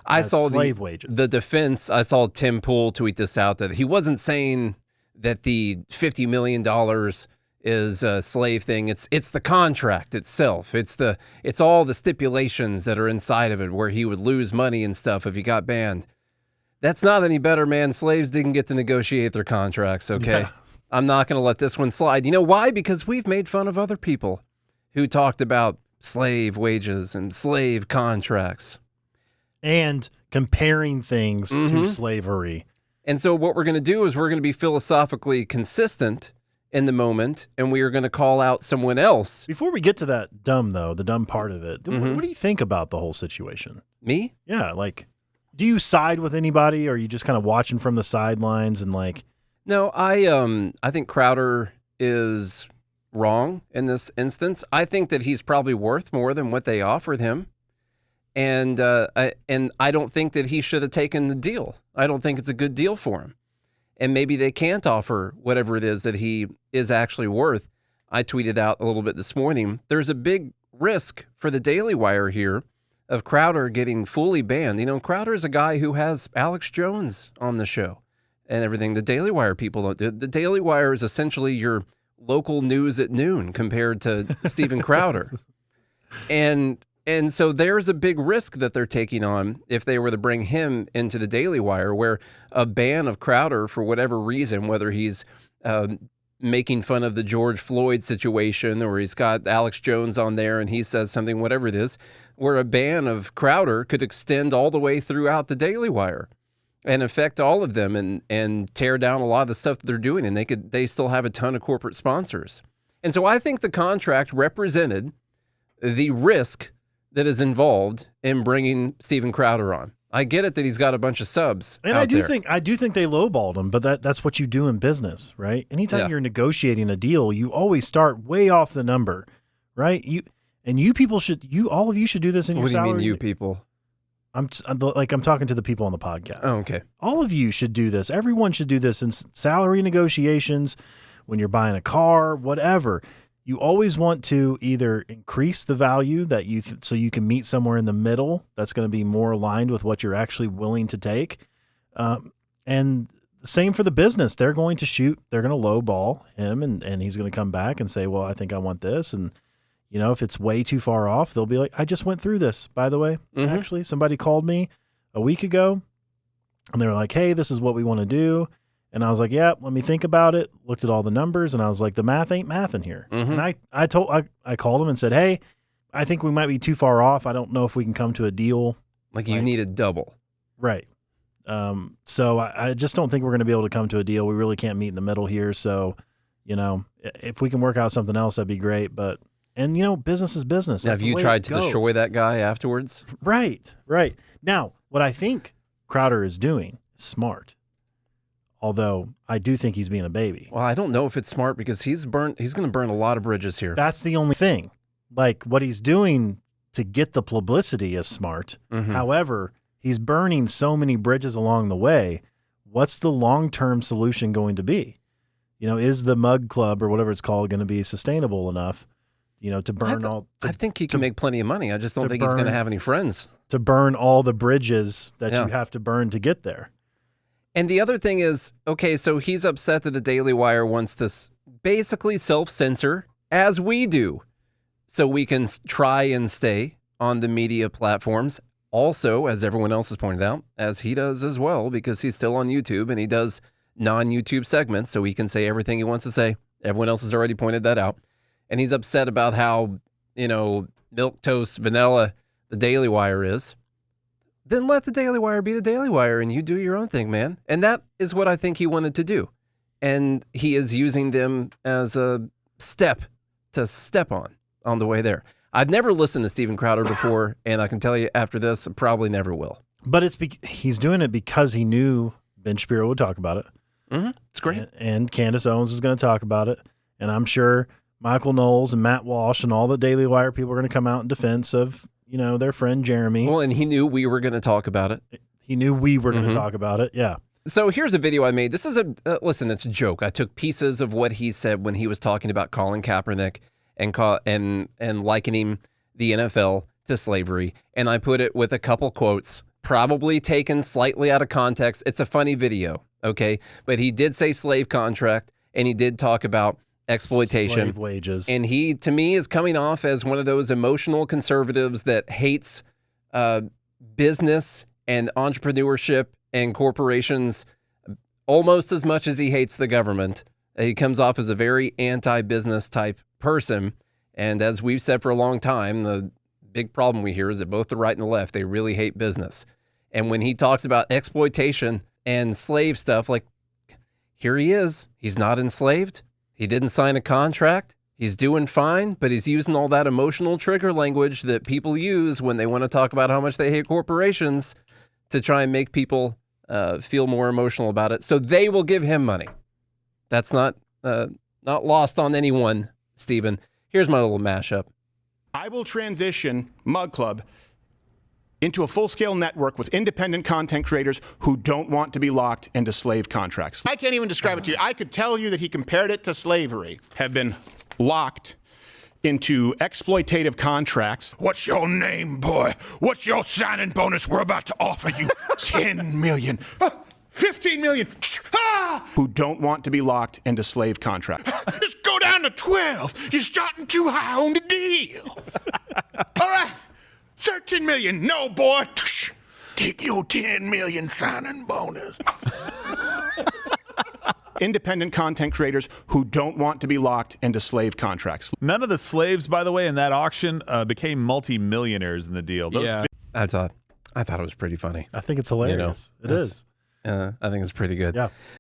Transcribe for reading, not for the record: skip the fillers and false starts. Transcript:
I as saw slave wages. the defense. I saw Tim Pool tweet this out that he wasn't saying that the $50 million is a slave thing. It's the contract itself. It's all the stipulations that are inside of it where he would lose money and stuff if he got banned. That's not any better, man. Slaves didn't get to negotiate their contracts, okay? Yeah. I'm not going to let this one slide. You know why? Because we've made fun of other people who talked about slave wages and slave contracts. And comparing things to slavery. And so what we're going to do is we're going to be philosophically consistent in the moment, and we are going to call out someone else. Before we get to that dumb, though, the dumb part of it, what do you think about the whole situation? Me? Yeah, like, do you side with anybody, or are you just kind of watching from the sidelines and like... No, I think Crowder is wrong in this instance. I think that he's probably worth more than what they offered him. And I don't think that he should have taken the deal. I don't think it's a good deal for him. And maybe they can't offer whatever it is that he is actually worth. I tweeted out a little bit this morning. There's a big risk for the Daily Wire here of Crowder getting fully banned. You know, Crowder is a guy who has Alex Jones on the show and everything. The Daily Wire people don't do. The Daily Wire is essentially your local news at noon compared to Steven Crowder. And so there's a big risk that they're taking on if they were to bring him into the Daily Wire, where a ban of Crowder for whatever reason, whether he's making fun of the George Floyd situation or he's got Alex Jones on there and he says something, whatever it is, where a ban of Crowder could extend all the way throughout the Daily Wire and affect all of them and tear down a lot of the stuff that they're doing. And they still have a ton of corporate sponsors. And so I think the contract represented the risk that is involved in bringing Steven Crowder on. I get it that he's got a bunch of subs. And I do think they lowballed him, but that's what you do in business, right? Anytime you're negotiating a deal, you always start way off the number, right? All of you should do this in your salary. What do you mean, you people? I'm talking to the people on the podcast. Oh, okay. All of you should do this. Everyone should do this in salary negotiations, when you're buying a car, whatever. You always want to either increase the value that so you can meet somewhere in the middle that's going to be more aligned with what you're actually willing to take. And same for the business. They're going to lowball him and he's going to come back and say, well, I think I want this. And, you know, if it's way too far off, they'll be like, I just went through this, by the way. Actually, somebody called me a week ago and they were like, hey, this is what we want to do. And I was like, yeah, let me think about it. Looked at all the numbers, and I was like, the math ain't mathing here. And I called him and said, hey, I think we might be too far off. I don't know if we can come to a deal. Like you need a double. Right. So I just don't think we're going to be able to come to a deal. We really can't meet in the middle here. So, you know, if we can work out something else, that'd be great. But, and you know, business is business. Now, have you tried to destroy that guy afterwards? Right. Now, what I think Crowder is doing is smart. Although I do think he's being a baby. Well, I don't know if it's smart because he's going to burn a lot of bridges here. That's the only thing. Like what he's doing to get the publicity is smart. However, he's burning so many bridges along the way. What's the long-term solution going to be? You know, is the Mug Club or whatever it's called going to be sustainable enough, you know, to burn I think he can make plenty of money. I just don't think he's going to have any friends. To burn all the bridges that you have to burn to get there. And the other thing is, okay, so he's upset that the Daily Wire wants to basically self-censor, as we do, so we can try and stay on the media platforms. Also, as everyone else has pointed out, as he does as well, because he's still on YouTube and he does non-YouTube segments, so he can say everything he wants to say. Everyone else has already pointed that out. And he's upset about how, you know, milquetoast vanilla the Daily Wire is. Then let the Daily Wire be the Daily Wire and you do your own thing, man. And that is what I think he wanted to do. And he is using them as a step to step on the way there. I've never listened to Steven Crowder before, and I can tell you after this, I probably never will. But he's doing it because he knew Ben Shapiro would talk about it. It's great. And Candace Owens is going to talk about it. And I'm sure Michael Knowles and Matt Walsh and all the Daily Wire people are going to come out in defense of, you know, their friend Jeremy. Well, and he knew we were going to talk about it. He knew we were going to talk about it. Yeah. So here's a video I made. This is listen, it's a joke. I took pieces of what he said when he was talking about Colin Kaepernick and likening the NFL to slavery. And I put it with a couple quotes probably taken slightly out of context. It's a funny video, okay? But he did say slave contract, and he did talk about exploitation. Slave wages. And he, to me, is coming off as one of those emotional conservatives that hates business and entrepreneurship and corporations almost as much as he hates the government. He comes off as a very anti-business type person. And as we've said for a long time, the big problem we hear is that both the right and the left, they really hate business. And when he talks about exploitation and slave stuff, like, here he is. He's not enslaved. He didn't sign a contract. He's doing fine, but he's using all that emotional trigger language that people use when they want to talk about how much they hate corporations to try and make people feel more emotional about it. So they will give him money. That's not lost on anyone, Stephen. Here's my little mashup. I will transition Mug Club into a full-scale network with independent content creators who don't want to be locked into slave contracts. I can't even describe it to you. I could tell you that he compared it to slavery. Have been locked into exploitative contracts. What's your name, boy? What's your signing bonus? We're about to offer you 10 million. 15 million. Who don't want to be locked into slave contracts. Just go down to 12. You're starting too high on the deal. All right. 13 million. No, boy. Take your 10 million signing bonus. Independent content creators who don't want to be locked into slave contracts. None of the slaves, by the way, in that auction became multi-millionaires in the deal. Those I thought it was pretty funny. I think it's hilarious. It is. I think it's pretty good. Yeah.